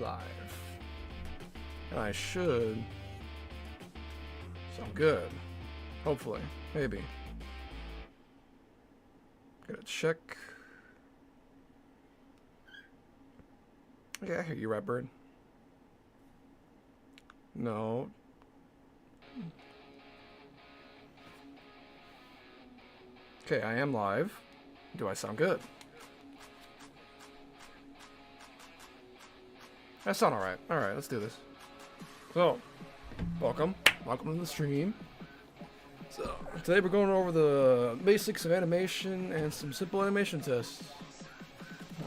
live. And I should sound good. Hopefully. Maybe. Gotta check. Yeah, I hear you, Ratbird. No. Okay, I am live. Do I sound good? I sound alright. Alright, let's do this. So, welcome. Welcome to the stream. So, today we're going over the basics of animation and some simple animation tests.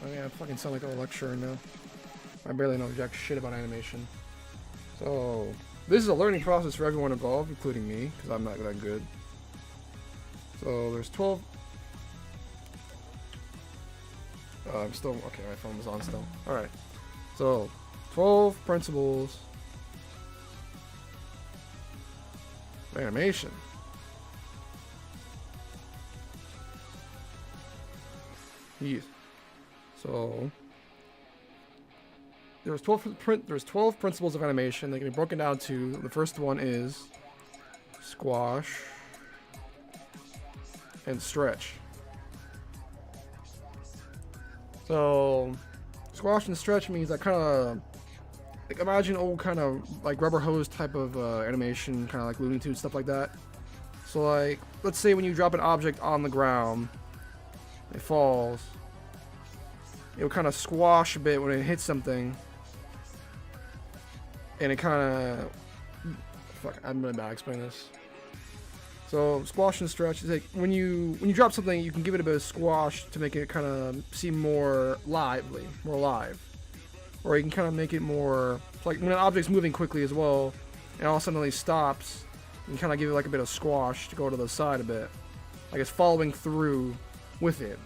Oh yeah, I fucking sound like a lecturer now. I barely know jack shit about animation. So, this is a learning process for everyone involved, including me, because I'm not that good. So, there's 12... I'm still... Okay, my phone was on still. Alright. So, 12 principles of animation. Yes. So, there's 12 principles of animation. They can be broken down to, the first one is squash and stretch. So, squash and stretch means that kind of, like, imagine old kind of like rubber hose type of animation, kind of like Looney Tunes, stuff like that. So, like, let's say when you drop an object on the ground, it falls. It will kind of squash a bit when it hits something, and it kind of, fuck, I'm really bad at explaining this. So squash and stretch is like when you drop something, you can give it a bit of squash to make it kind of seem more lively, more alive, or you can kind of make it more like when an object's moving quickly as well, and all of a sudden it stops, you can kind of give it like a bit of squash to go to the side a bit, like it's following through with it.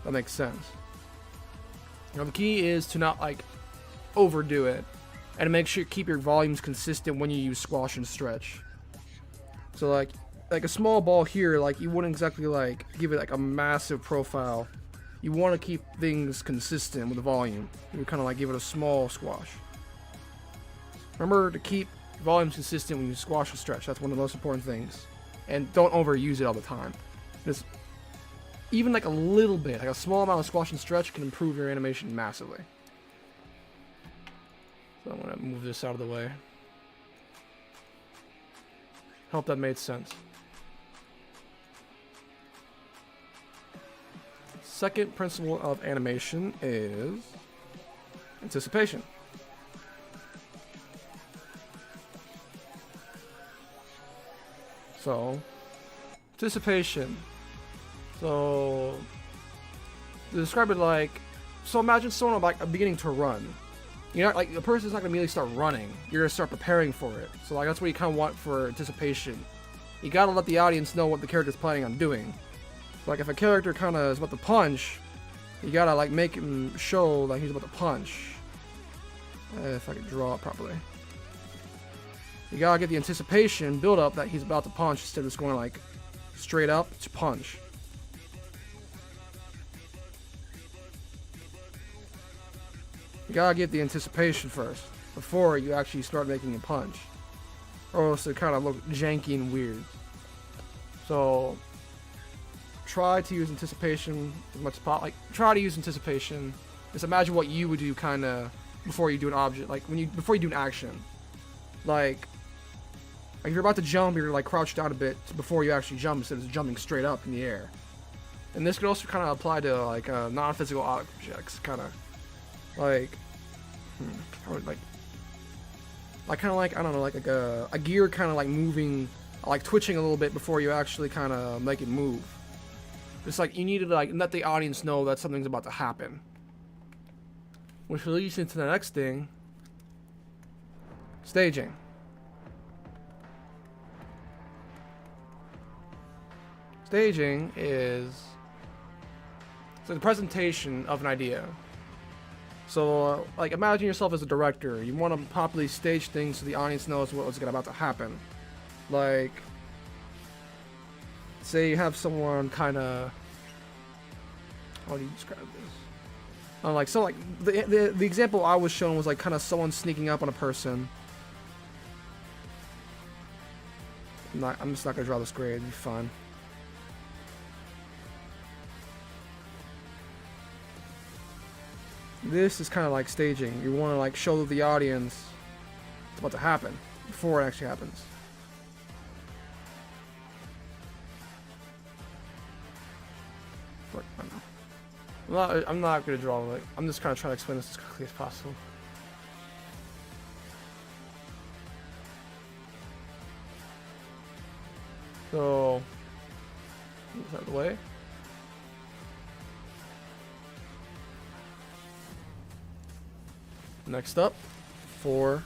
That makes sense. Now the key is to not like overdo it, and to make sure you keep your volumes consistent when you use squash and stretch. So like a small ball here, like you wouldn't exactly like give it like a massive profile. You want to keep things consistent with the volume. You would kind of like give it a small squash. Remember to keep volumes consistent when you squash and stretch. That's one of the most important things. And don't overuse it all the time. Just even like a little bit, like a small amount of squash and stretch can improve your animation massively. So I'm gonna move this out of the way. Hope that made sense. Second principle of animation is anticipation. So, anticipation. So, to describe it like, so imagine someone like beginning to run. You're not like, the person's not gonna immediately start running. You're gonna start preparing for it. So like that's what you kind of want for anticipation. You gotta let the audience know what the character's planning on doing. So, like if a character kind of is about to punch, you gotta like make him show like he's about to punch. If I could draw it properly. You gotta get the anticipation build up that he's about to punch instead of just going like straight up to punch. You gotta get the anticipation first, before you actually start making a punch. Or else it kind of look janky and weird. So, try to use anticipation as much as possible. Like, try to use anticipation. Just imagine what you would do kind of before you do an object. Like, before you do an action. Like if you're about to jump, you're like crouched down a bit before you actually jump instead of just jumping straight up in the air. And this could also kind of apply to like non-physical objects, kind of. Like, I would like kind of like, I don't know, like a gear kind of like moving, like twitching a little bit before you actually kind of make it move. It's like you need to like let the audience know that something's about to happen. Which leads into the next thing, staging. Staging is the presentation of an idea. So, like, imagine yourself as a director. You want to properly stage things so the audience knows what's about to happen. Like, say you have someone kind of... How do you describe this? Like so, like the example I was shown was like kind of someone sneaking up on a person. I'm just not gonna draw this grade. It'd be fun. This is kind of like staging. You want to like show the audience what's about to happen before it actually happens. I'm not gonna draw like. I'm just kind of trying to explain this as quickly as possible. So, move that out of the way. Next up, 4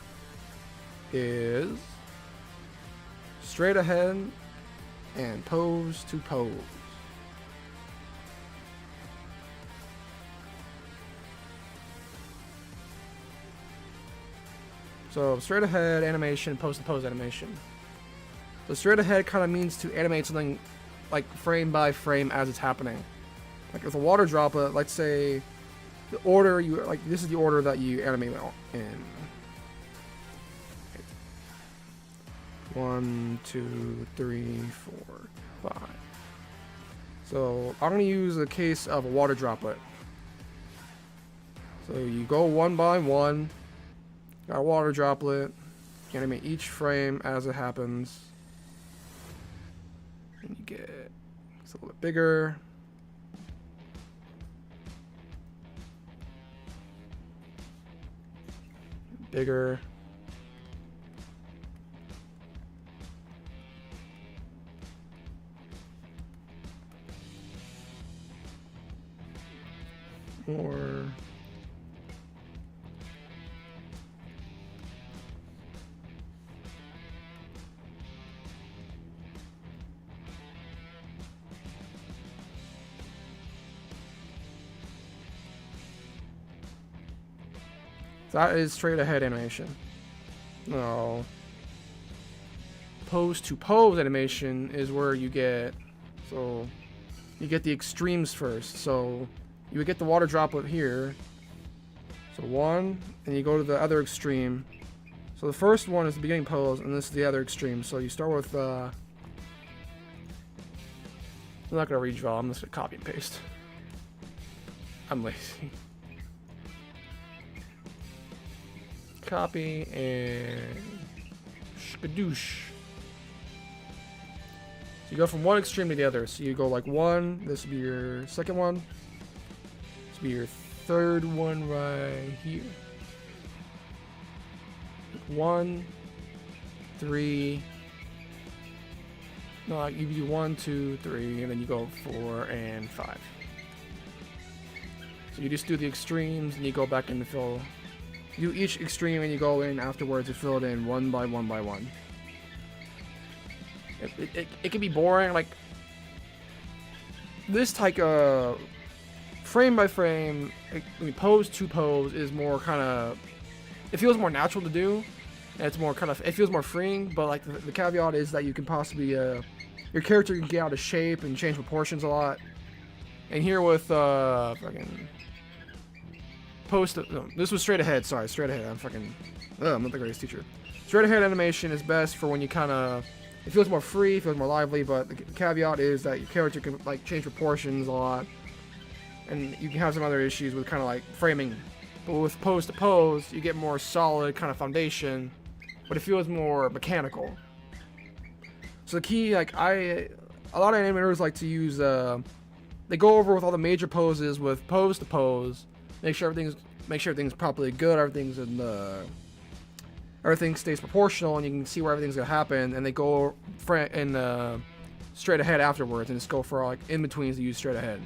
is straight ahead and pose to pose. So straight ahead animation, pose to pose animation. So straight ahead kind of means to animate something like frame by frame as it's happening. Like with a water droplet, let's say the order you like, this is the order that you animate in. 1, 2, 3, 4, 5. So I'm gonna use the case of a water droplet. So you go one by one. Got a water droplet. Animate each frame as it happens. And you get it's a little bit bigger. Bigger. More. That is straight ahead animation. No. Pose to pose animation is where you get, so you get the extremes first. So you would get the water droplet here. So 1, and you go to the other extreme. So the first one is the beginning pose, and this is the other extreme. So you start with, I'm not gonna redraw, I'm just gonna copy and paste. I'm lazy. Copy and skadoosh. So you go from one extreme to the other. So you go like 1, this will be your second one. This will be your third one right here. 1, 3. No, you do 1, 2, 3, and then you go 4 and 5. So you just do the extremes and you go back in to fill. You do each extreme and you go in afterwards to fill it in one by one by one. It can be boring, like this type of frame by frame, pose to pose is more kind of, it feels more natural to do. And it's more kind of, it feels more freeing, but like the caveat is that you can possibly, your character can get out of shape and change proportions a lot. And here with fucking no, this was straight ahead. Sorry, straight ahead. I'm not the greatest teacher. Straight ahead animation is best for when you kind of, it feels more free, feels more lively. But the caveat is that your character can like change proportions a lot, and you can have some other issues with kind of like framing. But with pose to pose, you get more solid kind of foundation, but it feels more mechanical. So the key, like a lot of animators like to use, they go over with all the major poses with pose to pose. Make sure everything's properly good. Everything stays proportional, and you can see where everything's gonna happen. And they go straight ahead afterwards, and just go for like in betweens to use straight ahead.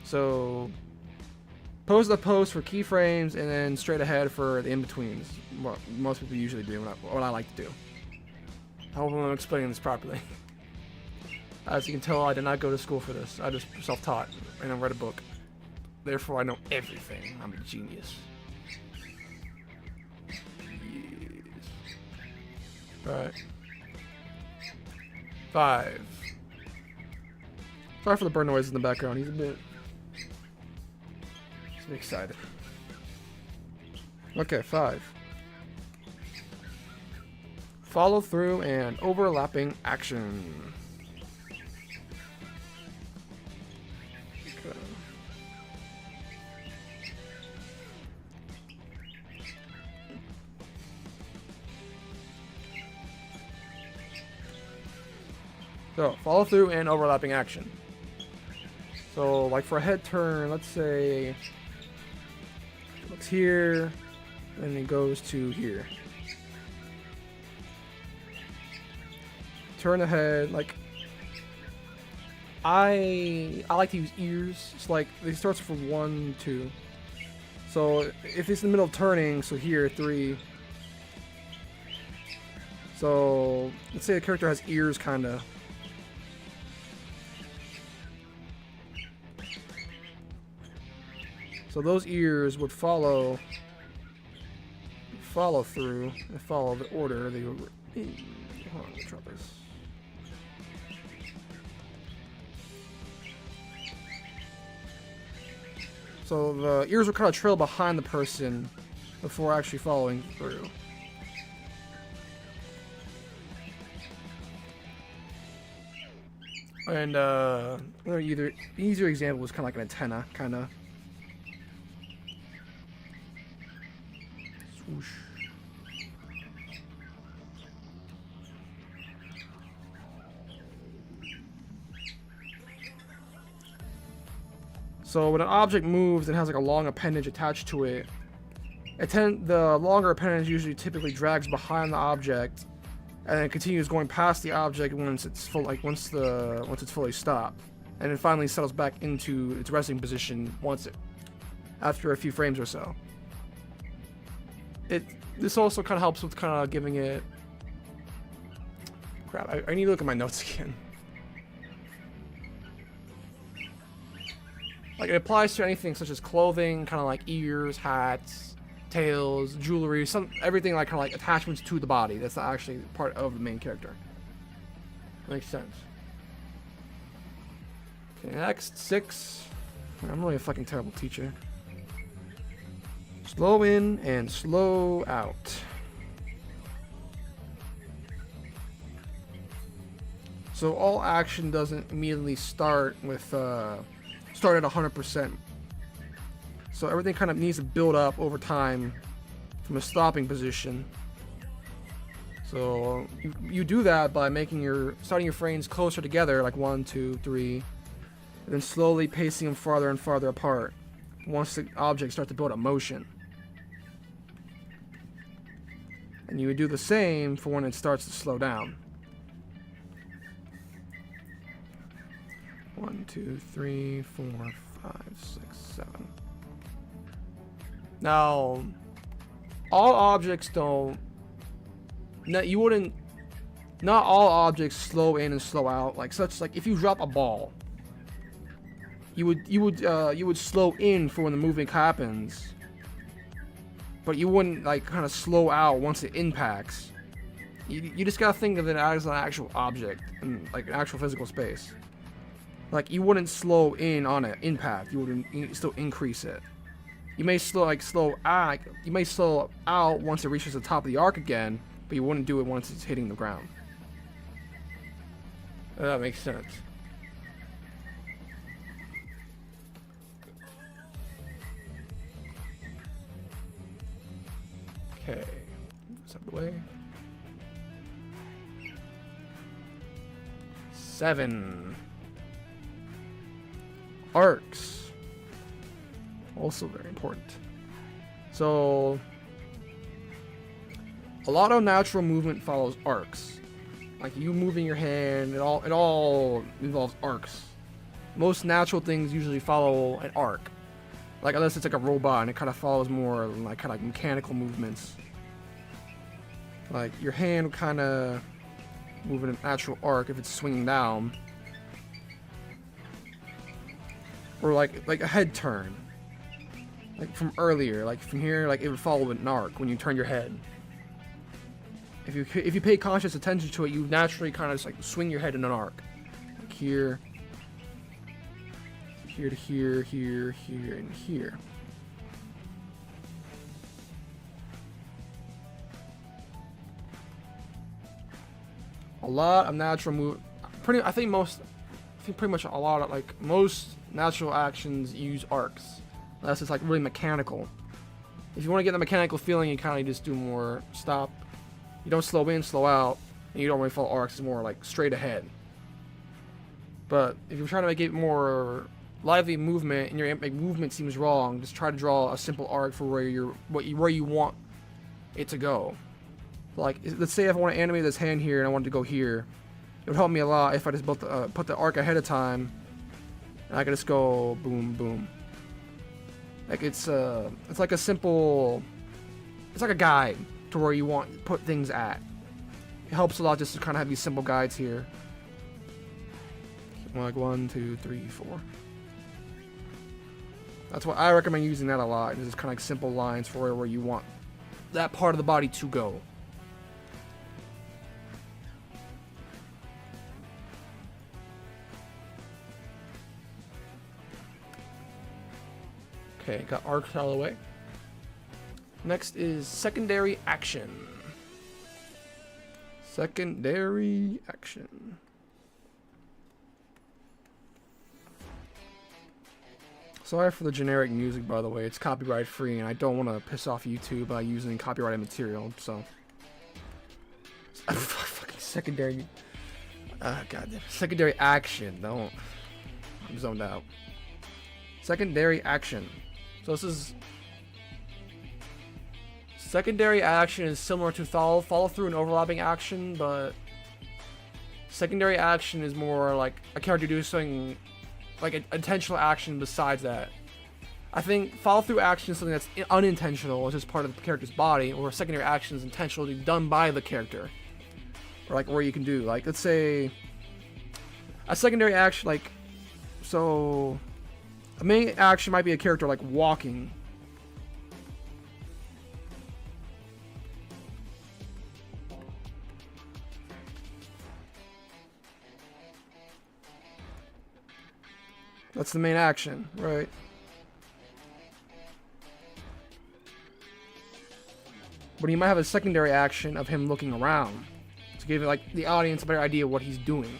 So pose to pose for keyframes, and then straight ahead for the in betweens. What most people usually do. What I like to do. I hope I'm explaining this properly. As you can tell, I did not go to school for this. I just self-taught and I read a book. Therefore, I know everything. I'm a genius. Yes. Alright. 5. Sorry for the bird noises in the background. He's a bit I'm excited. Okay, 5. Follow through and overlapping action. Okay. So, follow through and overlapping action. So, like for a head turn, let's say it looks here, and it goes to here. Turn the head, like I like to use ears. It's like it starts from 1, 2. So if it's in the middle of turning, so here 3. So let's say the character has ears, kinda. So those ears would follow through and follow the order they were. Hold on, let me drop this. So the ears will kind of trail behind the person before actually following through. And either easier example was kind of like an antenna, kind of. Swoosh. So when an object moves and has like a long appendage attached to it, the longer appendage usually typically drags behind the object, and then continues going past the object once it's full, like once it's fully stopped, and then finally settles back into its resting position after a few frames or so. This also kind of helps with kind of giving it. Crap! I need to look at my notes again. Like, it applies to anything such as clothing, kind of like ears, hats, tails, jewelry, everything like kind of like attachments to the body. That's not actually part of the main character. Makes sense. Okay, next, 6. I'm really a fucking terrible teacher. Slow in and slow out. So all action doesn't immediately start at 100%. So everything kind of needs to build up over time from a stopping position. So you do that by starting your frames closer together, like 1, 2, 3, and then slowly pacing them farther and farther apart once the objects start to build up motion. And you would do the same for when it starts to slow down. 1, 2, 3, 4, 5, 6, 7. Now, all objects don't. Not all objects slow in and slow out. Like if you drop a ball, you would slow in for when the movement happens, but you wouldn't like kind of slow out once it impacts. You just gotta think of it as an actual object in like an actual physical space. Like, you wouldn't slow in on an impact. You would still increase it. You may slow out once it reaches the top of the arc again, but you wouldn't do it once it's hitting the ground. That makes sense. Okay. This out of the way. 7. Arcs. Also very important. So, a lot of natural movement follows arcs. Like you moving your hand, it all involves arcs. Most natural things usually follow an arc. Like unless it's like a robot and it kind of follows more like kind of like mechanical movements. Like your hand would kind of move in an natural arc if it's swinging down. Or like a head turn. Like from earlier, like from here, like it would follow an arc when you turn your head. If you pay conscious attention to it, you naturally kind of just like swing your head in an arc. Like here to here, here, here, and here. A lot of natural move. I think pretty much a lot of like most natural actions use arcs, unless it's like really mechanical. If you want to get the mechanical feeling, you kind of just do more stop. You don't slow in, slow out, and you don't really follow arcs. It's more like straight ahead. But if you're trying to make it more lively movement and your movement seems wrong, just try to draw a simple arc for where you want it to go. Like, let's say if I want to animate this hand here and I want it to go here, it would help me a lot if I just put the arc ahead of time, and I can just go boom, boom. Like it's like a simple, it's like a guide to where you want to put things at. It helps a lot just to kind of have these simple guides here. Like 1, 2, 3, 4. That's why I recommend using that a lot. It's just kind of like simple lines for where you want that part of the body to go. Okay, got arcs out of the way. Next is secondary action. Secondary action. Sorry for the generic music, by the way. It's copyright free, and I don't want to piss off YouTube by using copyrighted material, so. Fucking secondary. Goddamn. Secondary action. Don't. I'm zoned out. Secondary action. So this is. Secondary action is similar to follow through and overlapping action, but secondary action is more like a character doing something like an intentional action besides that. I think follow through action is something that's unintentional, it's just part of the character's body, or secondary action is intentionally done by the character. Or like where you can do, like let's say a secondary action, like, so a main action might be a character like walking. That's the main action, right? But he might have a secondary action of him looking around to give like the audience a better idea of what he's doing.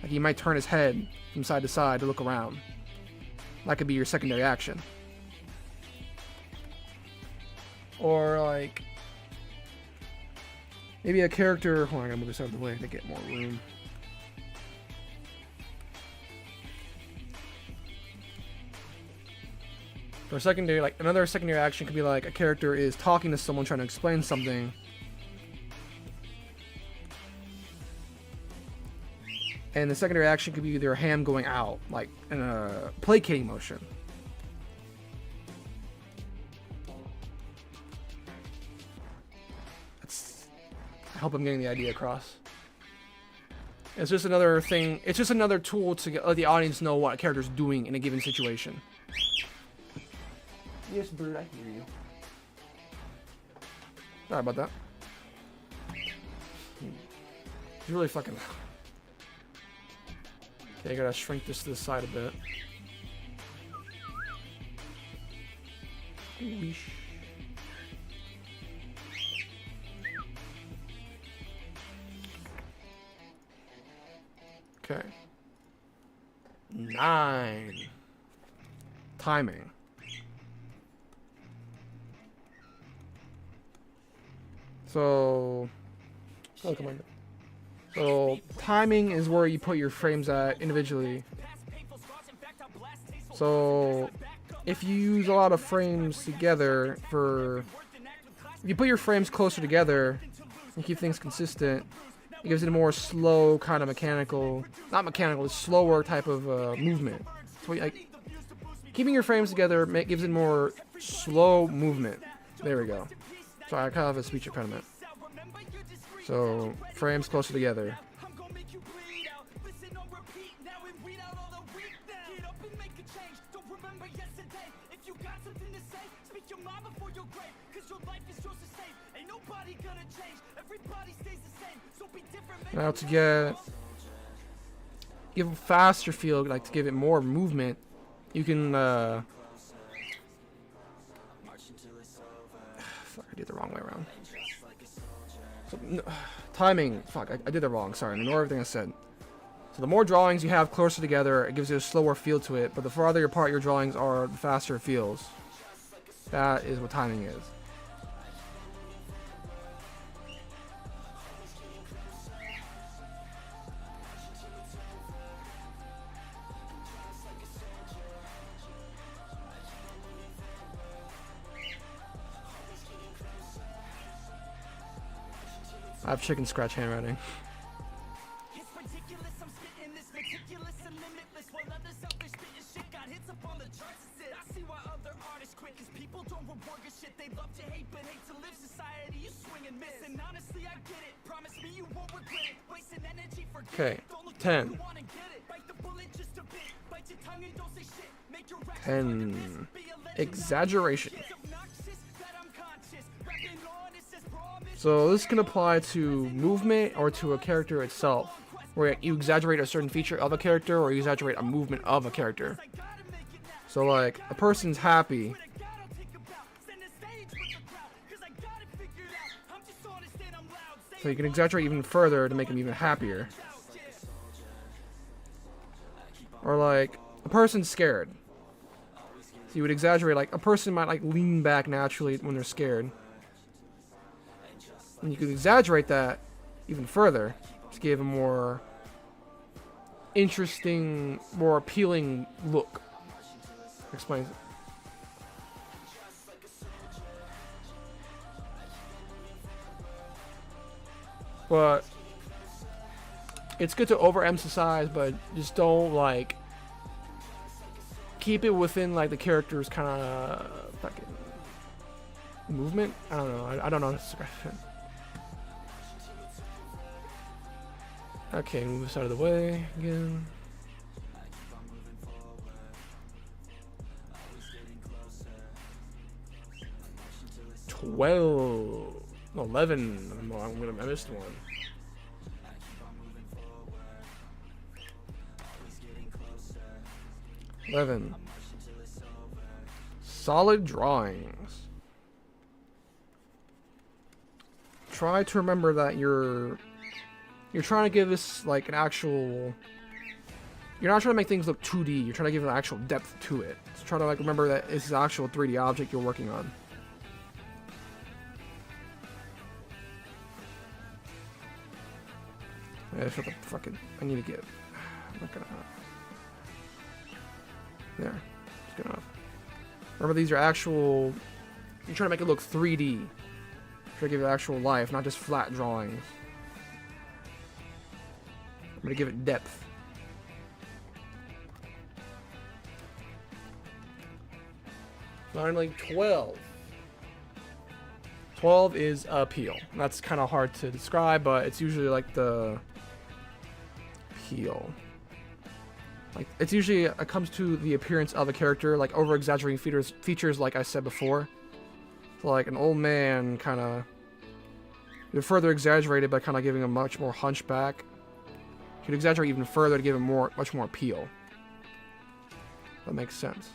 Like he might turn his head from side to side to look around. That could be your secondary action. Or like maybe a character. Hold on, I gotta move this out of the way to get more room. For a secondary, like another secondary action could be like a character is talking to someone trying to explain something. And the secondary action could be their hand going out, like in a placating motion. I hope I'm getting the idea across. It's just another thing. It's just another tool to let the audience know what a character's doing in a given situation. Yes, Bird, I hear you. Sorry about that. It's really fucking... Okay, I gotta shrink this to the side a bit. Weesh. Okay. 9. Timing. So timing is where you put your frames at individually. So if you use a lot of frames together if you put your frames closer together and keep things consistent, it gives it a more slow kind of not mechanical, it's slower type of movement. So like keeping your frames together gives it more slow movement. There we go. Sorry, I kind of have a speech impediment. So, frames closer together. Now to give a faster feel, like to give it more movement, you can fuck, I did it the wrong way around. So, timing. Fuck, I did it wrong. Sorry, ignore everything I said. So the more drawings you have closer together, it gives you a slower feel to it. But the farther apart your drawings are, the faster it feels. That is what timing is. I have chicken scratch handwriting. Okay, 10. 10. Exaggeration. So this can apply to movement or to a character itself, where you exaggerate a certain feature of a character or you exaggerate a movement of a character. So like, a person's happy. So you can exaggerate even further to make them even happier. Or like, a person's scared. So you would exaggerate, like, a person might like lean back naturally when they're scared. And you could exaggerate that even further to give a more interesting, more appealing look. Explains it. But it's good to overemphasize, but just don't like keep it within like the character's kind of fucking movement. I don't know. I don't know how to describe it. Okay, move this out of the way again. No, 11. I missed one. Solid drawings. Try to remember that you're trying to give this like an actual. You're not trying to make things look 2D. You're trying to give an actual depth to it. So try to like remember that it's an actual 3D object you're working on. Yeah, shut the fucking. I need to get. I'm not gonna. There. It's good enough. Remember, these are actual. You're trying to make it look 3D. Try to give it actual life, not just flat drawings. I'm gonna give it depth. Finally, 12. 12 is appeal. That's kind of hard to describe, but it's usually like the appeal. Like it's usually it comes to the appearance of a character, like over exaggerating features like I said before. So like an old man kind of. You're further exaggerated by kind of giving him much more hunchback. You could exaggerate even further to give him much more appeal. That makes sense.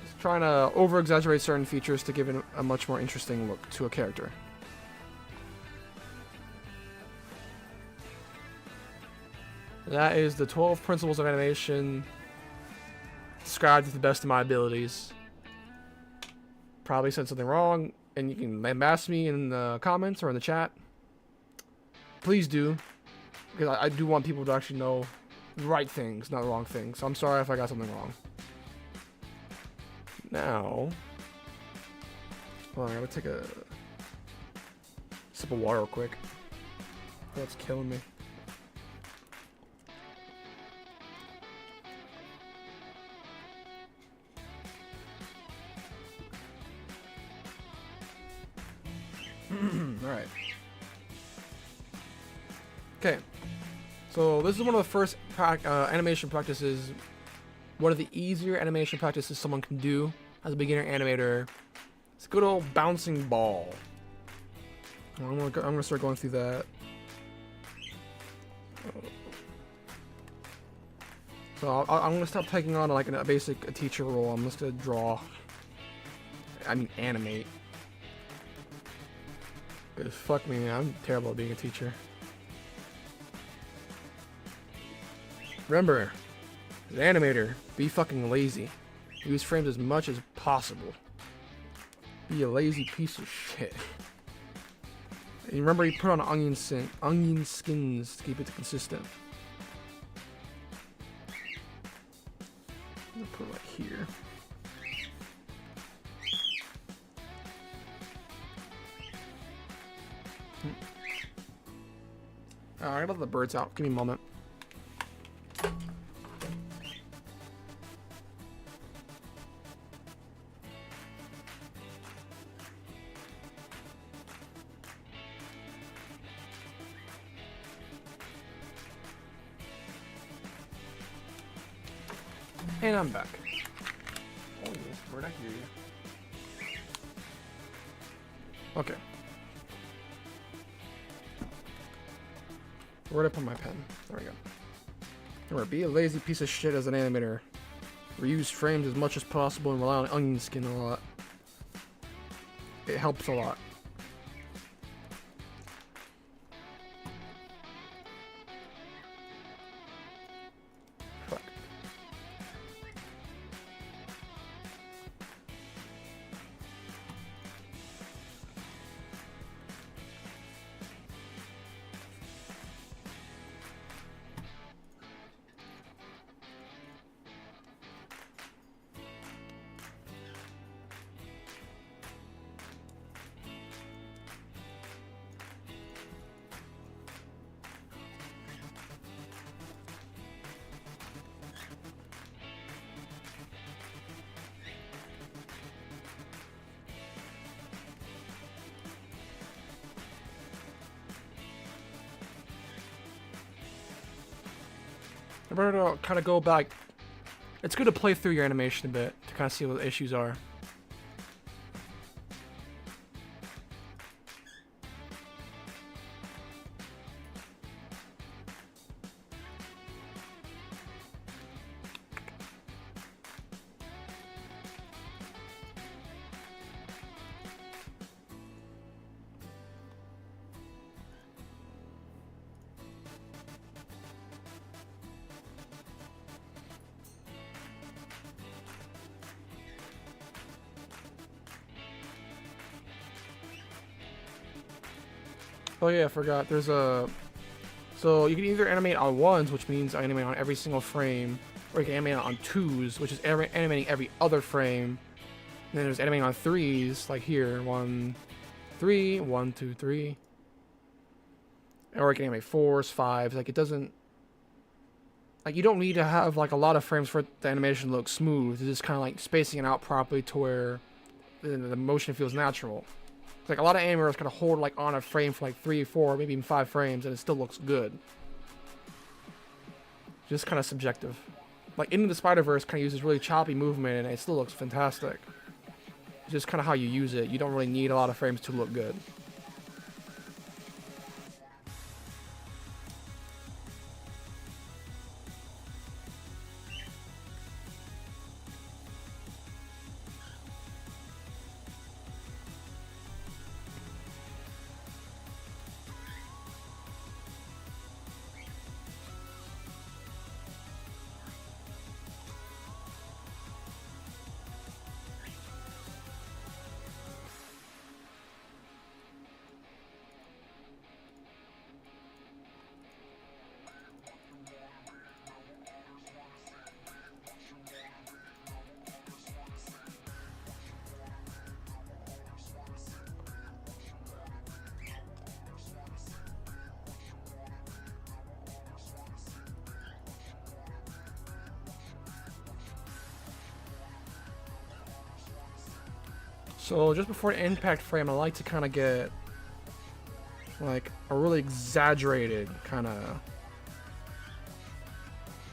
Just trying to over-exaggerate certain features to give it a much more interesting look to a character. That is the 12 principles of animation described to the best of my abilities. Probably said something wrong, and you can lambast me in the comments or in the chat. Please do, because I do want people to actually know the right things, not the wrong things. So I'm sorry if I got something wrong. Now, hold on, I gotta take a sip of water real quick. That's killing me. Alright. Okay. So this is one of the first animation practices. One of the easier animation practices someone can do as a beginner animator. It's a good old bouncing ball. I'm gonna start going through that. So I'm gonna stop taking on like a basic teacher role. I'm just gonna draw. I mean, animate. Cause fuck me, man. I'm terrible at being a teacher. Remember, as an animator, be fucking lazy. Use frames as much as possible. Be a lazy piece of shit. And remember, you put on onion skins to keep it consistent. I'm gonna put it like here. Alright, I gotta let the birds out. Give me a moment. And I'm back. Oh, yes, bird, I hear you. Okay. Where'd I put my pen? There we go. Remember, be a lazy piece of shit as an animator. Reuse frames as much as possible and rely on onion skin a lot. It helps a lot. Fuck. Remember to kind of go back. It's good to play through your animation a bit to kind of see what the issues are. Oh yeah, I forgot. There's a... So you can either animate on ones, which means animate on every single frame, or you can animate on twos, which is animating every other frame. And then there's animating on threes, like here, 1, 3, 1, 2, 3. Or you can animate fours, fives. Like it doesn't... Like you don't need to have like a lot of frames for the animation to look smooth. It's just kind of like spacing it out properly to where the motion feels natural. Like a lot of animators kind of hold like on a frame for like 3, 4, maybe even 5 frames, and it still looks good. Just kind of subjective. Like Into the Spider-Verse kind of uses really choppy movement, and it still looks fantastic. It's just kind of how you use it. You don't really need a lot of frames to look good. So just before the impact frame, I like to kind of get like a really exaggerated kind of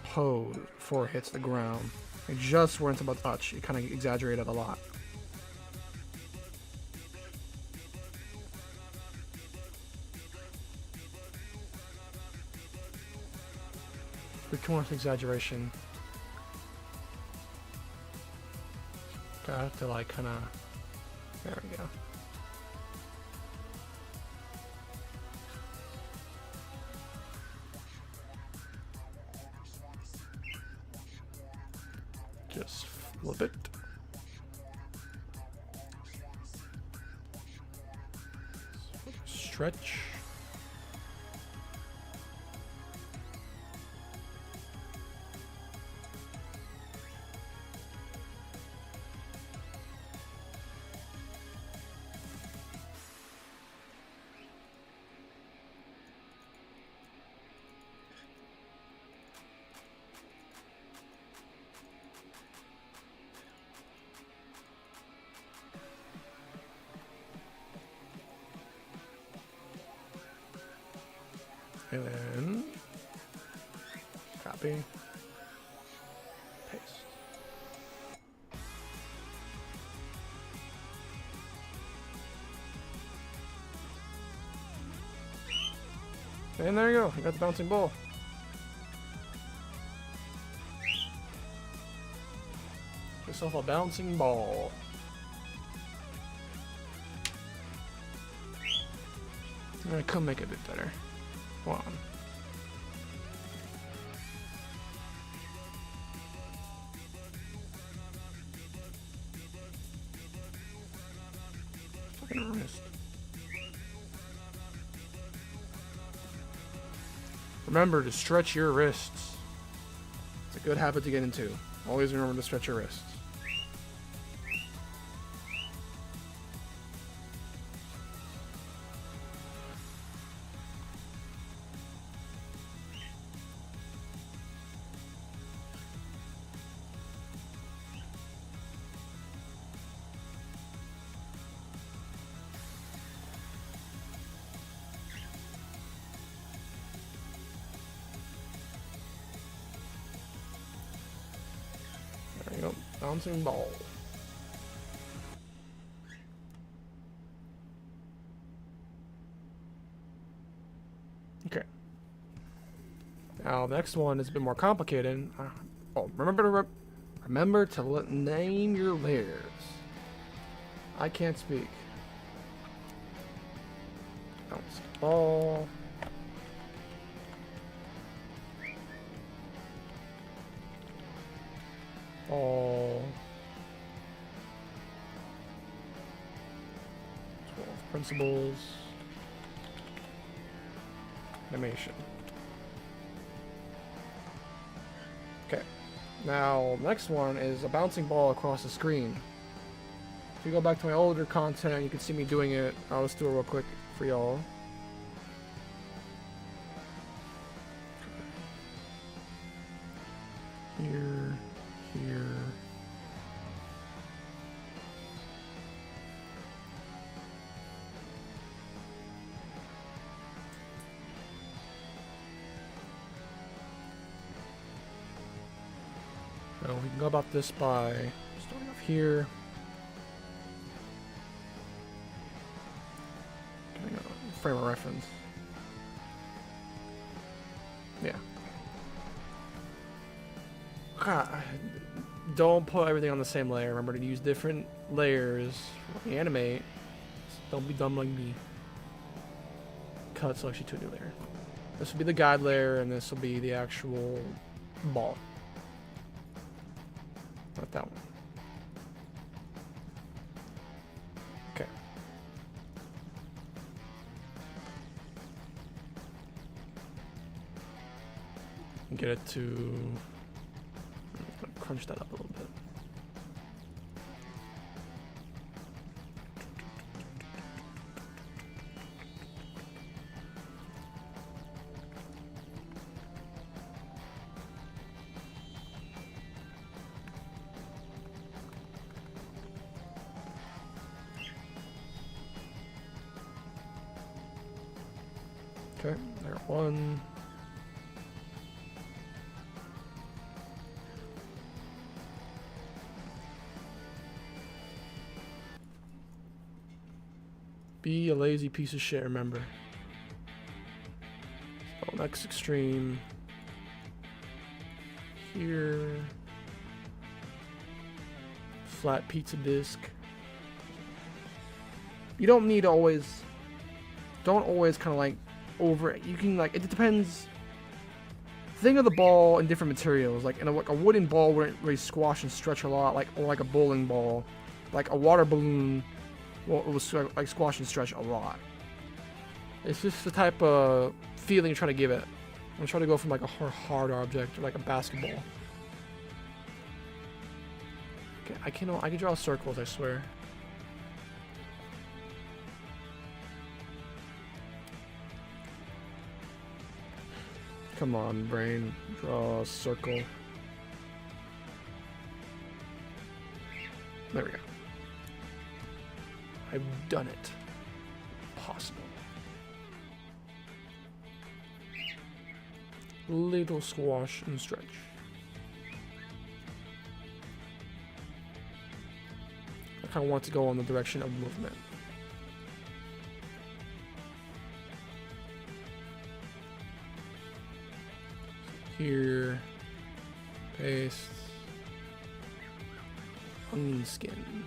pose before it hits the ground. Like just where it's about to touch, you kind of exaggerate it a lot. too much exaggeration. I have to like kind of. There we go. Just flip it. Stretch. And then copy, paste. And there you go, you got the bouncing ball. Get yourself a bouncing ball. I'm gonna come make it a bit better. Hold on. Fucking wrist. Remember to stretch your wrists. It's a good habit to get into. Always remember to stretch your wrists. There you go. Bouncing ball. Okay. Now, the next one is a bit more complicated. Oh, remember to name your layers. I can't speak. Bounce ball. Ball. 12 principles. Animation. Okay. Now, next one is a bouncing ball across the screen. If you go back to my older content, you can see me doing it. I'll just do it real quick for y'all. Here, here. Now we can go about this by starting off here. Getting a frame of reference. Yeah. Don't put everything on the same layer. Remember to use different layers when you animate. Don't be dumb like me. Cut selection to a new layer. This will be the guide layer, and this will be the actual ball. Not that one. Okay. Get it to crunch that up a little bit. Okay, there one. Be a lazy piece of shit, remember. So next extreme. here. Flat pizza disc. You don't need always. Don't always kind of like over. You can like. It depends. Think of the ball in different materials. Like in like a wooden ball wouldn't really squash and stretch a lot. Like or like a bowling ball. Like a water balloon will like squash and stretch a lot. It's just the type of feeling you're trying to give it. I'm trying to go from like a hard object or like a basketball. Okay, I can draw circles, I swear. Come on, brain. Draw a circle. There we go. I've done it. Possible. Little squash and stretch. I kind of want to go in the direction of movement. Here, paste, onion skin.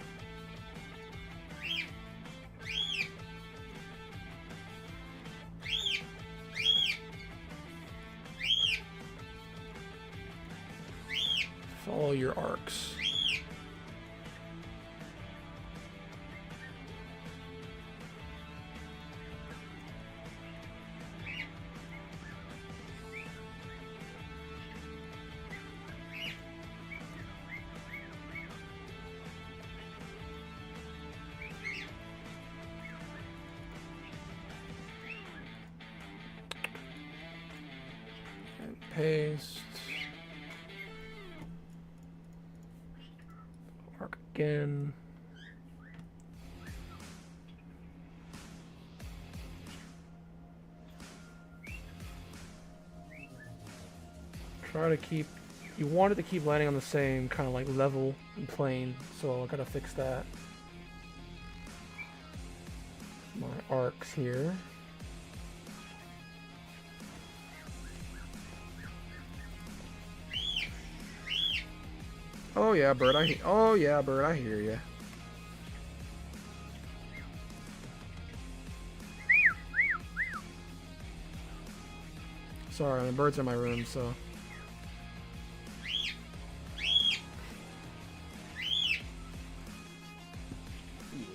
Follow your arcs. And paste. Arc again. Try to keep, you want it to keep landing on the same kind of like level and plane, so I gotta fix that. My arcs here. Oh yeah, bird, oh yeah, bird, I hear ya. Sorry, the birds are in my room, so.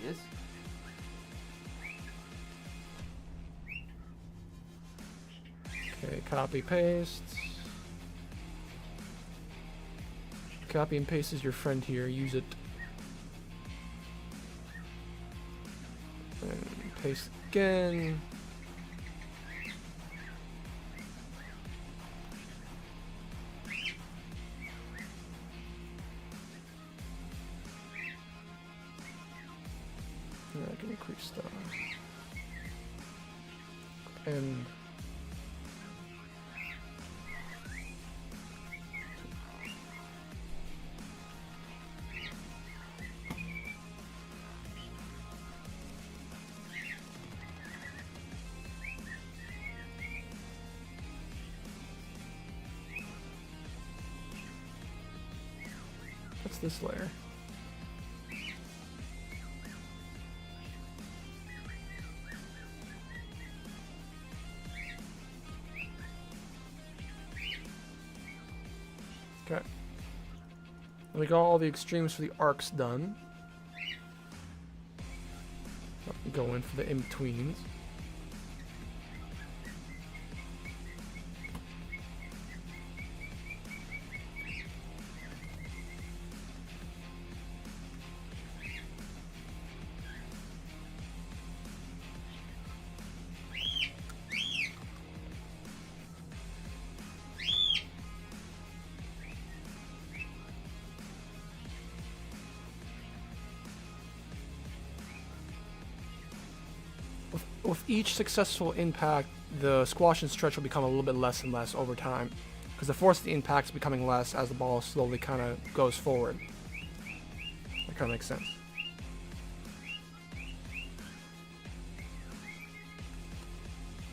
Yes. Okay, copy, paste. Copy and paste is your friend here. Use it. And paste again. And I can increase that. And what's this layer? Okay. And we got all the extremes for the arcs done. Go in for the in-betweens. With each successful impact, the squash and stretch will become a little bit less and less over time, because the force of the impact is becoming less as the ball slowly kind of goes forward. That kind of makes sense.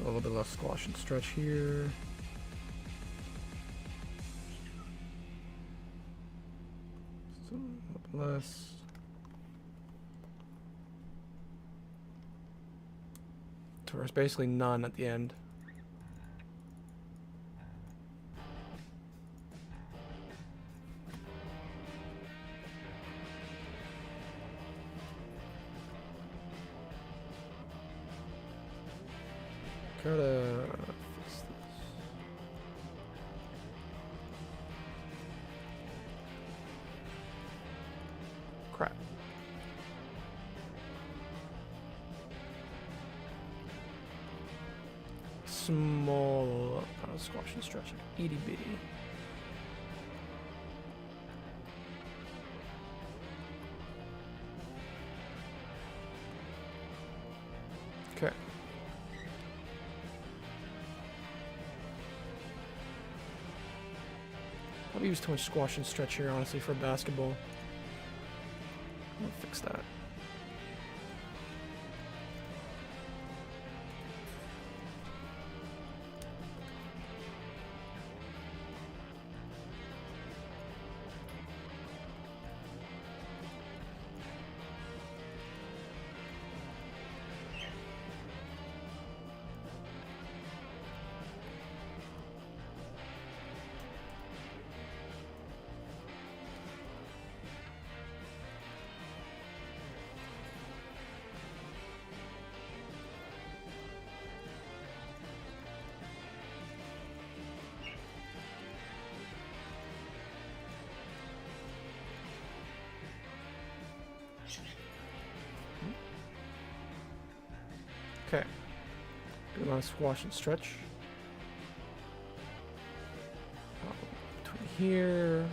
A little bit less squash and stretch here. less. So there's basically none at the end. Gotta fix this. Crap. Small squash and stretch, like itty bitty. Okay. I've used too much squash and stretch here, honestly, for basketball. I'm gonna fix that. Okay. Good amount of squash and stretch. Between here.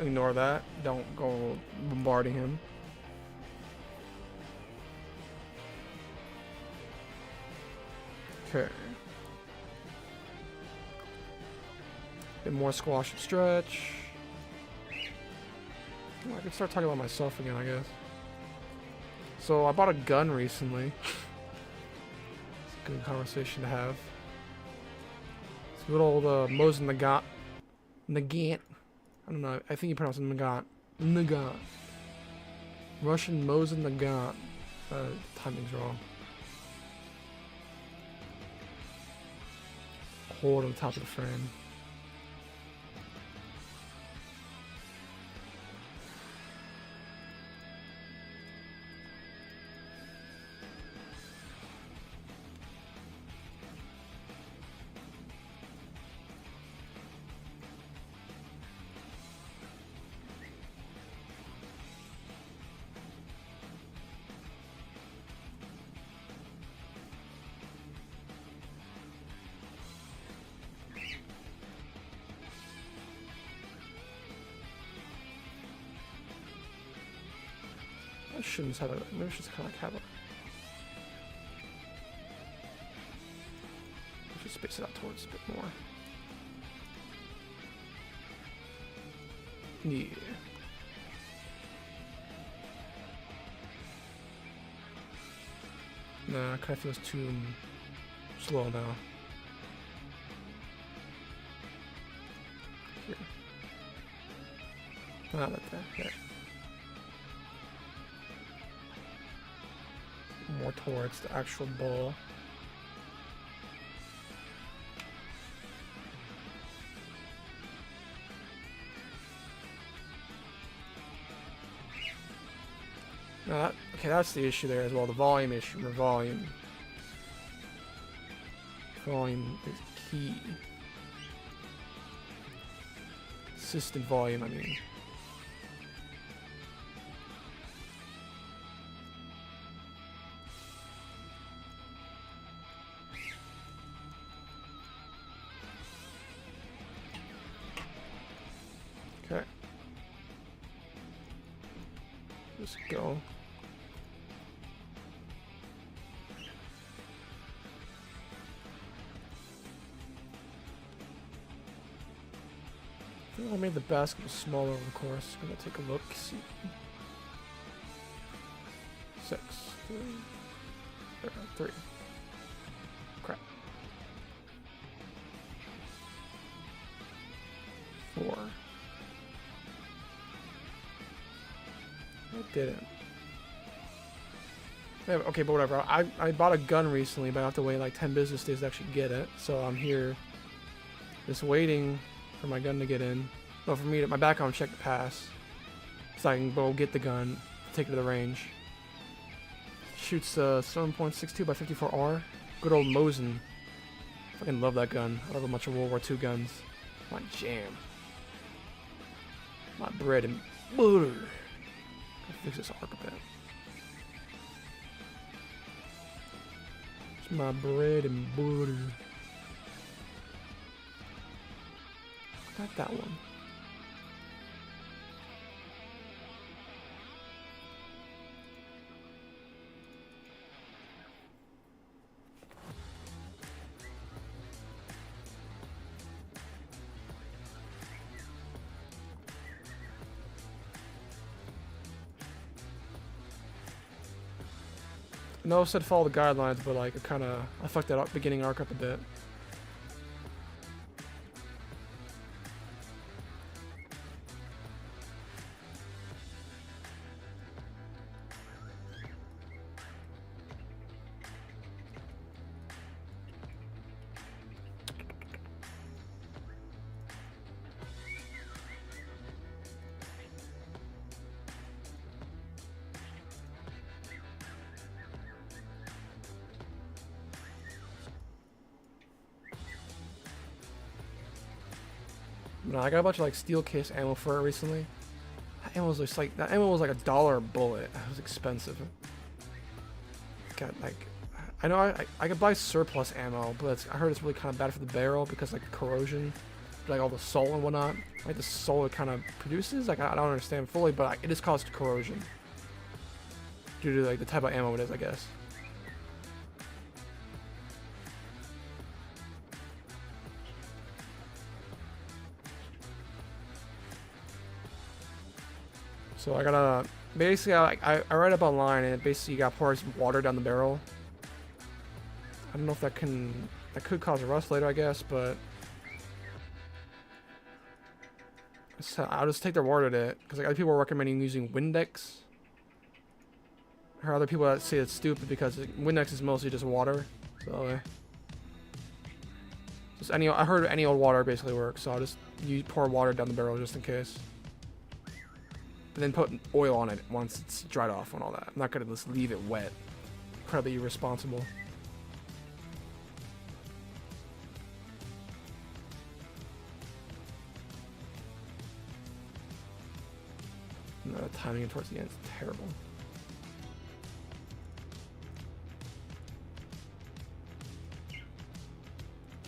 Ignore that. Don't go bombarding him. Okay. Bit more squash and stretch. I can start talking about myself again, I guess. So I bought a gun recently. It's a good conversation to have. It's good old Mosin Nagant. Nagant. I don't know. I think you pronounce it Nagant. Nagant. Russian Mosin Nagant. Timing's wrong. Hold on top of the frame. I shouldn't have a. Maybe I should kind of have a. I should space it out towards a bit more. Yeah. Nah, I kind of feels too slow now. Here. Not like that. Here. More towards the actual ball. Now okay, that's the issue there as well. The volume issue. The volume. Volume is key. Consistent volume, I mean. Okay. Just go. I think I made the basket smaller, of course. I'm gonna take a look. See. 6, 3. Crap. get it. Yeah, okay, but whatever. I bought a gun recently, but I have to wait like 10 business days to actually get it. So I'm here just waiting for my gun to get in. No, for me, my background check to pass. So I can go get the gun, take it to the range. Shoots 7.62 by 54R. Good old Mosin. Fucking love that gun. I love a bunch of World War II guns. My jam. My bread and butter. Fix this arc a bit. It's my bread and butter. Not that one. No, it said follow the guidelines, but like I fucked that up beginning arc up a bit. No, I got a bunch of like steel case ammo for it recently. That ammo was just like $1 a bullet. It was expensive. Got like, I know I could buy surplus ammo, but I heard it's really kind of bad for the barrel because like corrosion, like all the salt and whatnot. Like the salt it kind of produces. Like I don't understand fully, but like, it is caused corrosion due to like the type of ammo it is, I guess. So I gotta, basically I read up online and it basically you gotta pour some water down the barrel. I don't know if that could cause rust later, I guess, but I'll just take their word at it, because like other people are recommending using Windex. I heard other people that say it's stupid because Windex is mostly just water, so just I heard any old water basically works, so I'll just pour water down the barrel just in case. And then put oil on it once it's dried off and all that. I'm not gonna just leave it wet. Incredibly irresponsible. No, the timing towards the end is terrible.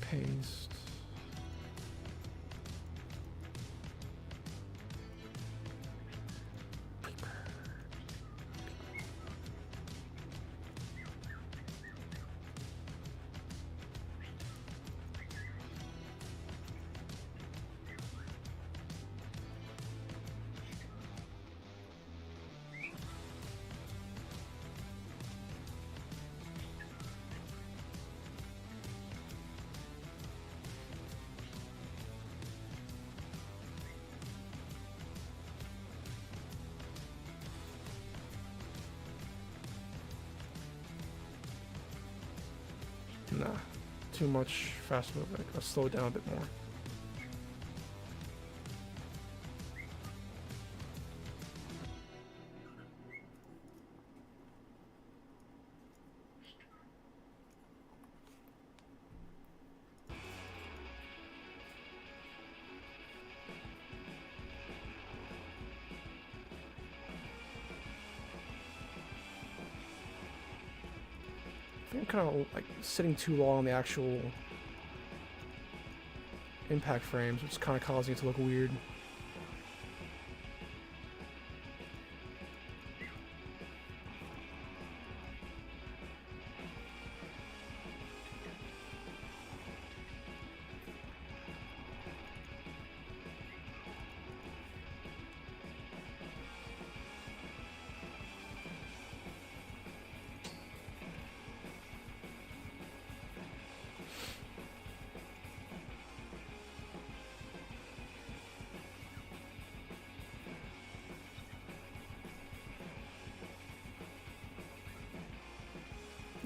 Paste. Nah, too much fast movement. I'll slow it down a bit more. I think I'm kind of like sitting too long on the actual impact frames, which is kind of causing it to look weird.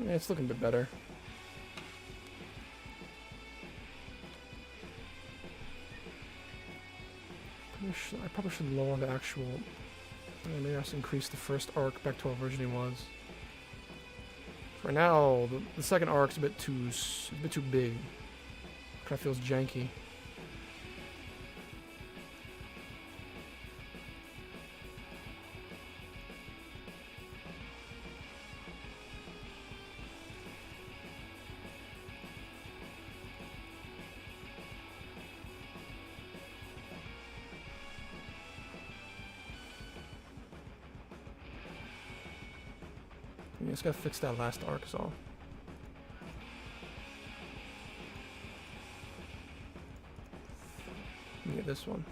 Yeah, it's looking a bit better. I probably should lower the actual. Maybe I should increase the first arc back to what it originally was. For now, the second arc's a bit too big. Kind of feels janky. You just gotta fix that last arc is all. Let me get this one.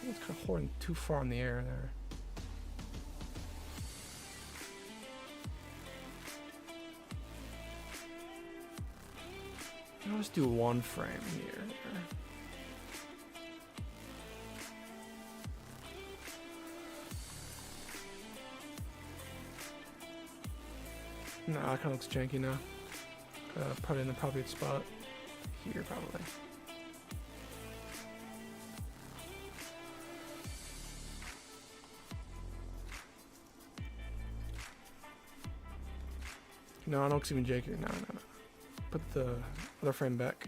It's kind of holding too far in the air there. I'll just do one frame here. No, it kind of looks janky now. Put it in the appropriate spot. Here, probably. No, I don't look even janky. No. Put the other frame back.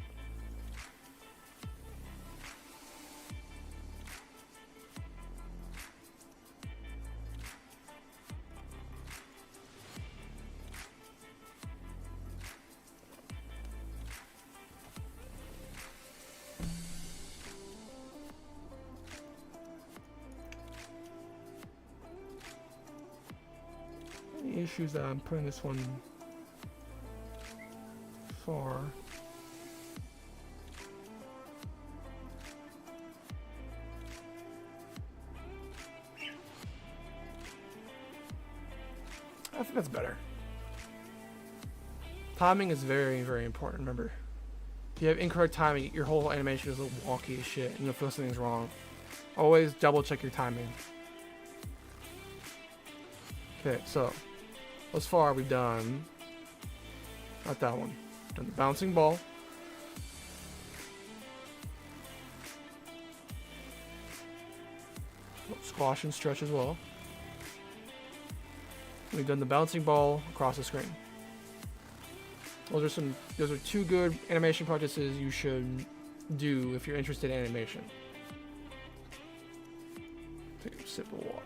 Any issues that I'm putting this one far. I think that's better. Timing is very, very important, remember. If you have incorrect timing, your whole animation is a little wonky as shit, and you'll feel something's wrong. Always double check your timing. Okay, so thus far we've done not that one. Done the bouncing ball. Squash and stretch as well. We've done the bouncing ball across the screen. Those are two good animation practices you should do if you're interested in animation. Take a sip of water.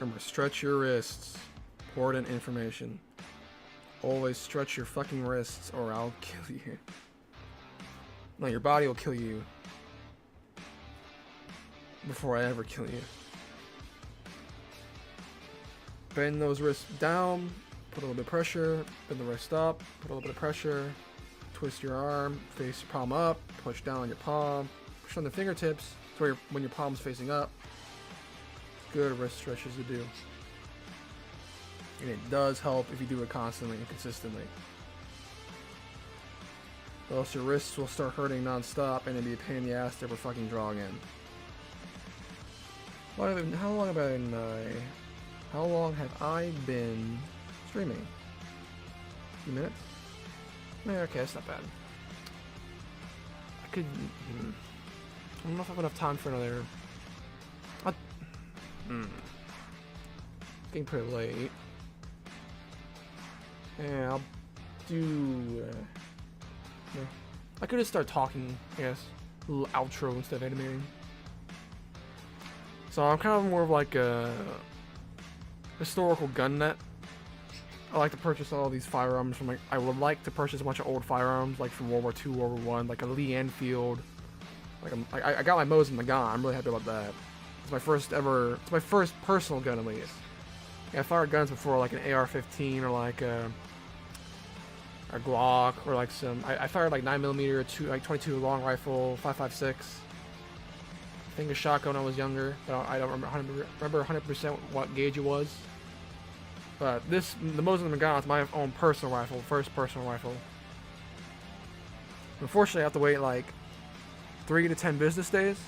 Remember, stretch your wrists. Important information. Always stretch your fucking wrists or I'll kill you. No, your body will kill you before I ever kill you. Bend those wrists down, put a little bit of pressure, bend the wrist up, put a little bit of pressure, twist your arm, face your palm up, push down on your palm, push on the fingertips, so when your palm's facing up. Good wrist stretches to do. And it does help if you do it constantly and consistently. Or else your wrists will start hurting non-stop and it'll be a pain in the ass to ever fucking draw again. How long have I been streaming? A few minutes? Yeah, okay, that's not bad. I don't know if I have enough time for another. It's getting pretty late. Yeah, I'll do. Yeah. I could just start talking, I guess. A little outro instead of animating. So I'm kind of more of like a historical gun net. I like to purchase all these firearms from like. I would like to purchase a bunch of old firearms like from World War II, World War I, like a Lee Enfield. I got my Mosin Nagant. I'm really happy about that. It's my first ever. It's my first personal gun at least. Yeah, I fired guns before, like an AR-15 or like a Glock or like some. I fired like 9mm, like 22 long rifle, 5.56. I think a shotgun when I was younger, but I don't remember 100% what gauge it was. But the Mosin Nagant is my own personal rifle, first personal rifle. Unfortunately, I have to wait like 3 to 10 business days,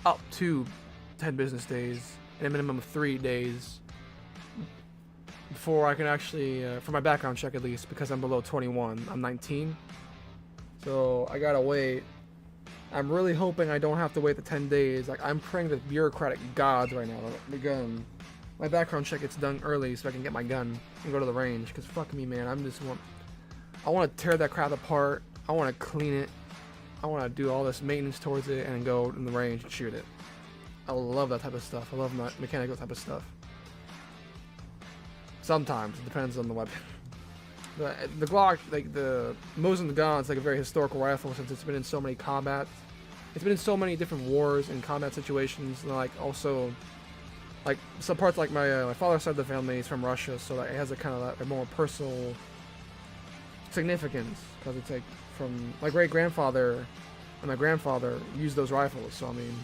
up to 10 business days, and a minimum of 3 days before I can actually, for my background check at least, because I'm below 21. I'm 19, so I gotta wait. I'm really hoping I don't have to wait the 10 days. Like, I'm praying to the bureaucratic gods right now. The gun. My background check gets done early so I can get my gun and go to the range. Because fuck me, man. I want to tear that crap apart. I want to clean it. I want to do all this maintenance towards it and go in the range and shoot it. I love that type of stuff. I love my mechanical type of stuff. Sometimes. It depends on the weapon. The Glock, like the Mosin Nagant, it's like a very historical rifle since it's been in so many combats. It's been in so many different wars and combat situations. And like also, like some parts, like my father's side of the family is from Russia, so like, it has a kind of a more personal significance because it's like from my great grandfather and my grandfather used those rifles. So I mean,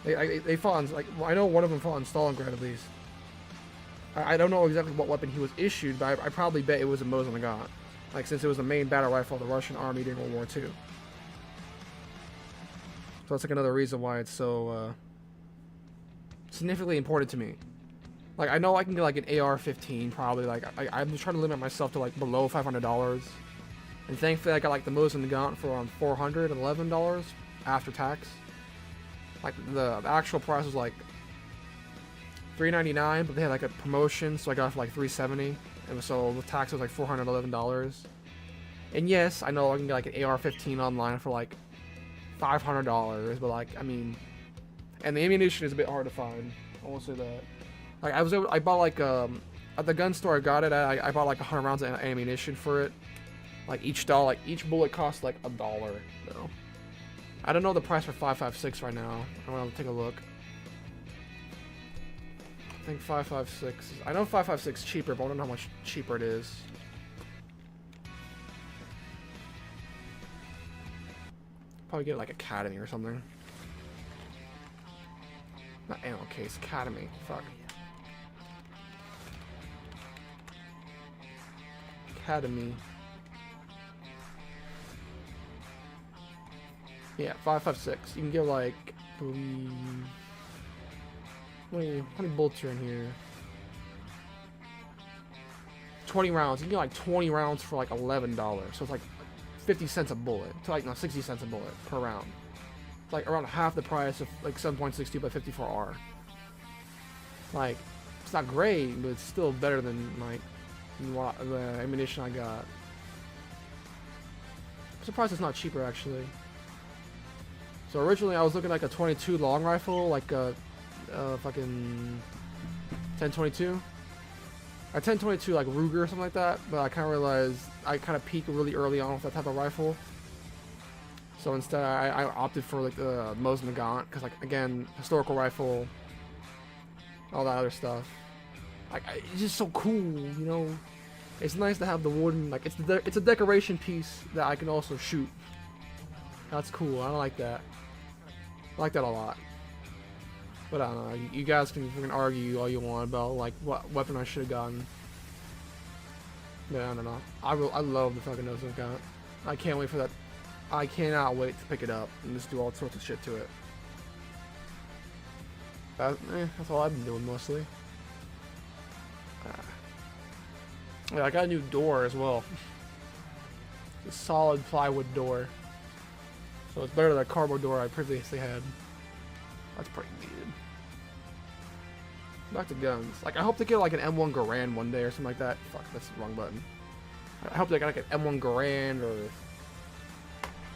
they fought in, like, well, I know one of them fought in Stalingrad at least. I don't know exactly what weapon he was issued, but I probably bet it was a Mosin Nagant. Like, since it was the main battle rifle of the Russian army during World War II. So that's like another reason why it's so significantly important to me. Like, I know I can get like an AR-15 probably. Like, I'm just trying to limit myself to like below $500. And thankfully I got like the Mosin Nagant for around $411 after tax. Like, the actual price was like $399, but they had like a promotion, so I got it for like $370, and so the tax was like $411. And yes, I know I can get like an AR-15 online for like $500, but like, I mean, and the ammunition is a bit hard to find. I won't say that. Like, I bought like at the gun store I got it at, I bought like 100 rounds of ammunition for it. Like each bullet cost like $1 though. I don't know the price for 5.56 right now. I'm gonna take a look. I think 5.56. I know 5.56 is cheaper, but I don't know how much cheaper it is. Probably get like Academy or something. Not ammo case, Academy. Fuck. Academy. Yeah, 5.56. You can get like, I believe. How many bullets are in here? 20 rounds. You can get like 20 rounds for like $11. So it's like 50 cents a bullet. To like, no, 60 cents a bullet per round. It's like around half the price of like 7.62 by 54R. Like, it's not great, but it's still better than like the ammunition I got. I'm surprised it's not cheaper actually. So originally I was looking like a 22 long rifle, like a fucking 1022. A 1022 like Ruger or something like that, but I kind of realized I kind of peaked really early on with that type of rifle. So instead I opted for like the Mosin Nagant, because like, again, historical rifle, all that other stuff. Like, it's just so cool, you know. It's nice to have the wooden, like, it's a decoration piece that I can also shoot. That's cool. I like that. I like that a lot. But I don't know, you guys can argue all you want about like what weapon I should have gotten. Yeah, I don't know. I love the fucking Mosin Nagant. I can't wait for that. I cannot wait to pick it up and just do all sorts of shit to it. That's all I've been doing mostly. Yeah, I got a new door as well. A solid plywood door. So it's better than the cardboard door I previously had. That's pretty needed. Back to guns. Like, I hope to get like an M1 Garand one day or something like that. Fuck, that's the wrong button. I hope to get like an M1 Garand, or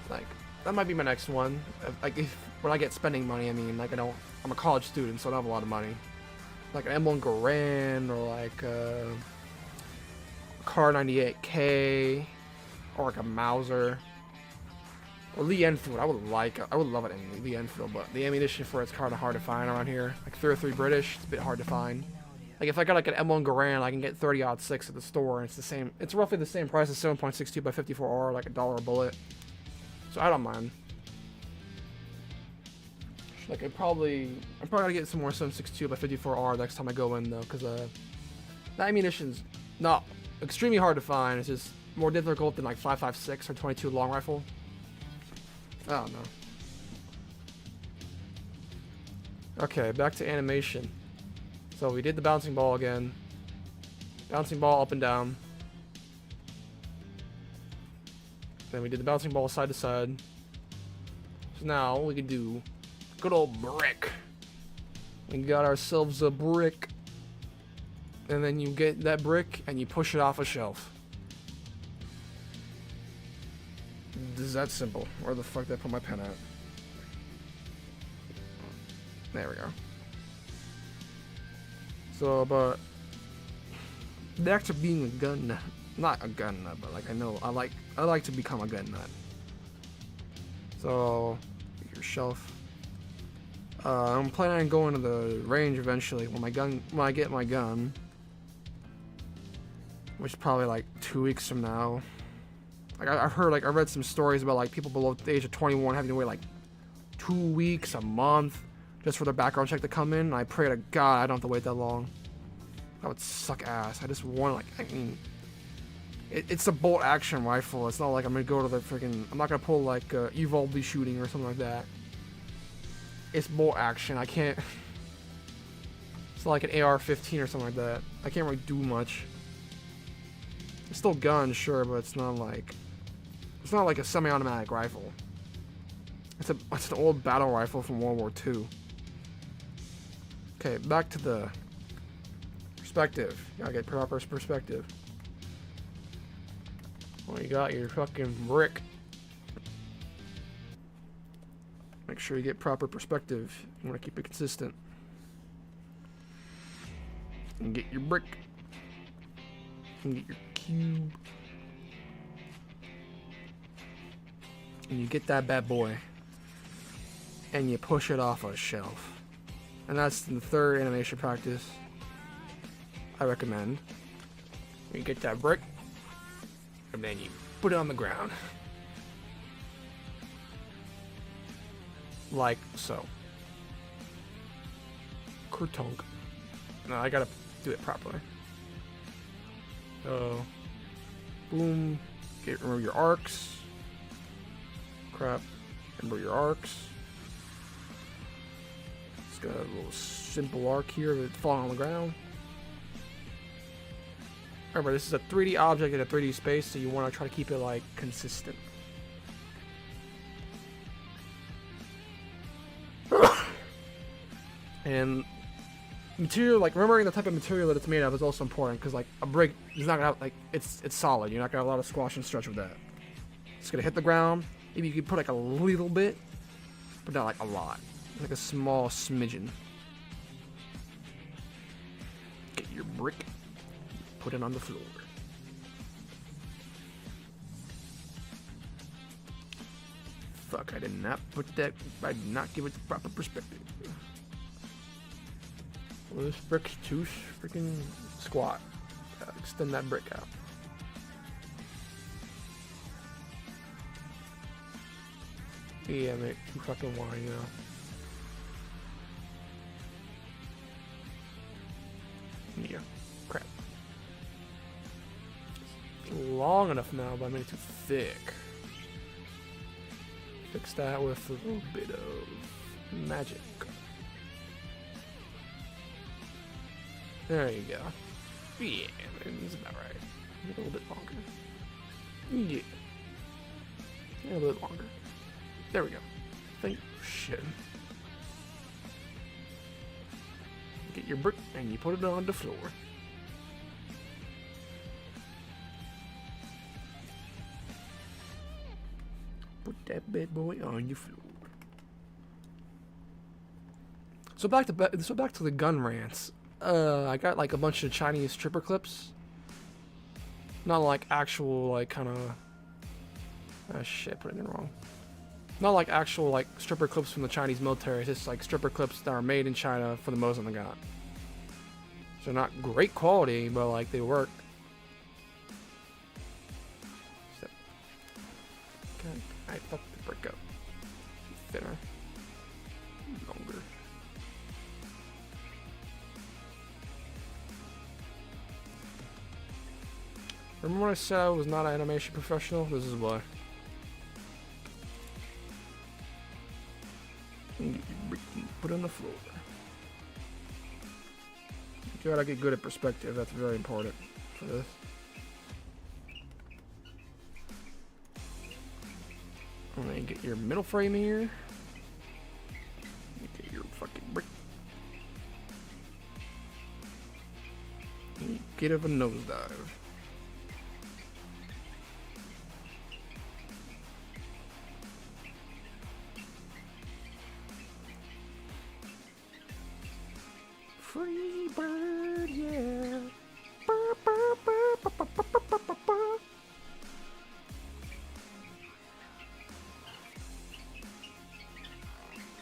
like, that might be my next one. Like, when I get spending money, I mean, like, I'm a college student, so I don't have a lot of money. like an M1 Garand or like a Kar 98K or like a Mauser or Lee Enfield. I would love it in Lee Enfield, but the ammunition for it's kind of hard to find around here. Like 303 British, it's a bit hard to find. Like if I got like an M1 Garand, I can get 30-06 at the store, and it's the same. It's roughly the same price as 7.62 by 54R, like $1 a bullet. So I don't mind. Like I'm probably gonna get some more 7.62 by 54R next time I go in though, because that ammunition's not extremely hard to find. It's just more difficult than like 5.56 or 22 long rifle. I don't know. Okay, back to animation. So we did the bouncing ball again. Bouncing ball up and down. Then we did the bouncing ball side to side. So now we can do good old brick. We got ourselves a brick. And then you get that brick and you push it off a shelf. Is that simple? Where the fuck did I put my pen at? There we go. So, but the act of being a gun nut, not a gun nut, but like I like to become a gun nut. So, your shelf. I'm planning on going to the range eventually when I get my gun, which is probably like 2 weeks from now. Like I read some stories about like people below the age of 21 having to wait like 2 weeks, a month, just for their background check to come in. And I pray to God I don't have to wait that long. That would suck ass. I just want it's a bolt action rifle. It's not like I'm gonna go to the freaking. I'm not gonna pull like Uvalde shooting or something like that. It's bolt action. I can't. It's not like an AR-15 or something like that. I can't really do much. It's still guns, sure, but it's not like a semi-automatic rifle. It's an old battle rifle from World War II. Okay, back to the perspective. You gotta get proper perspective. Well, you got your fucking brick. Make sure you get proper perspective. You want to keep it consistent. And get your brick. And get your cube. And you get that bad boy. And you push it off a shelf. And that's the third animation practice I recommend. You get that brick. And then you put it on the ground. Like so. Kertunk. No, I gotta do it properly. So, boom. Remember your arcs. Crap. Remember your arcs. It's got a little simple arc here that's falling on the ground. Remember, this is a 3D object in a 3D space, so you want to try to keep it like consistent. And material, like remembering the type of material that it's made of is also important, because like a brick is not gonna have, like it's solid. You're not gonna have a lot of squash and stretch with that. It's gonna hit the ground. Maybe you could put like a little bit, but not like a lot. Like a small smidgen. Get your brick, put it on the floor. Fuck! I did not put that. I did not give it the proper perspective. Well, this brick's too freaking squat. Extend that brick out. Yeah, mate, too fucking wide, you know. Yeah, crap. It's long enough now, but I made it too thick. Fix that with a little bit of magic. There you go. Yeah, that's about right. A little bit longer. Yeah. A little bit longer. There we go. Shit. Get your brick and you put it on the floor. Put that bad boy on your floor. So back to the gun rants. I got like a bunch of Chinese stripper clips. Not like actual like kind of. Oh shit, put it in wrong. Not like actual like stripper clips from the Chinese military. It's just like stripper clips that are made in China for the Mosin Nagant. So not great quality, but like they work. Okay, I fucked the brick up. Thinner. Longer. Remember when I said I was not an animation professional? This is why. Put it on the floor. You gotta get good at perspective. That's very important for this. And then get your middle frame here. You get your fucking brick. And you get up a nosedive. Free bird, yeah.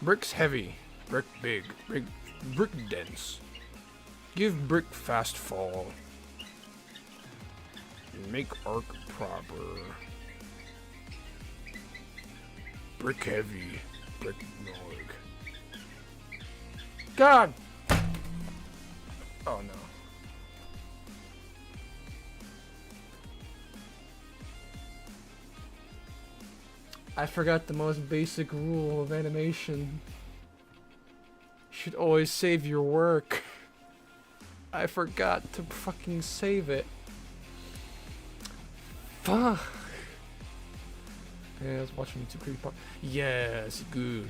Brick's heavy, brick big, brick dense. Give brick fast fall. Make arc proper. Brick heavy, brick nog. God! Oh no. I forgot the most basic rule of animation. You should always save your work. I forgot to fucking save it. Fuck. Yeah, I was watching YouTube creepy part. Yes, good.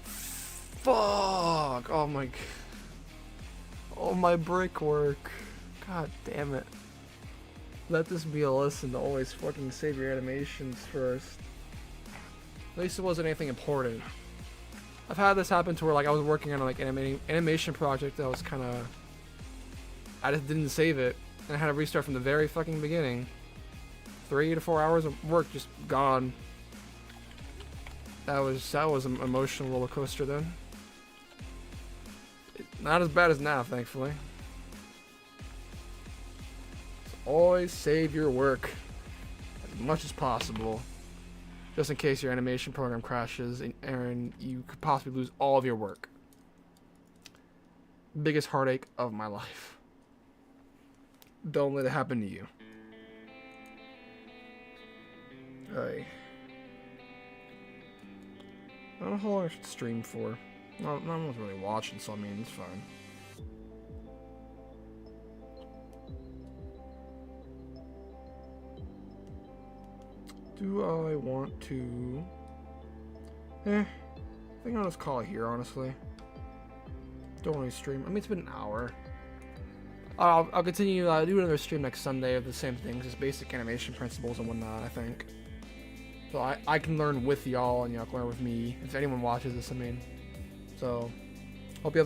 Fuck! Oh my... Oh my brickwork. God damn it. Let this be a lesson to always fucking save your animations first. At least it wasn't anything important. I've had this happen to where like I was working on like an animation project that was kind of... I just didn't save it. And I had to restart from the very fucking beginning. 3 to 4 hours of work just gone. That was an emotional roller coaster then. Not as bad as now, thankfully. So always save your work as much as possible, just in case your animation program crashes and you could possibly lose all of your work. Biggest heartache of my life. Don't let it happen to you. I don't know how long I should stream for. No one's really watching, so I mean, it's fine. Do I want to... I think I'll just call it here, honestly. Don't really stream. I mean, it's been an hour. I'll continue, do another stream next Sunday of the same things, just basic animation principles and whatnot, I think. So I can learn with y'all and y'all can learn with me, if anyone watches this, I mean. So, hope you have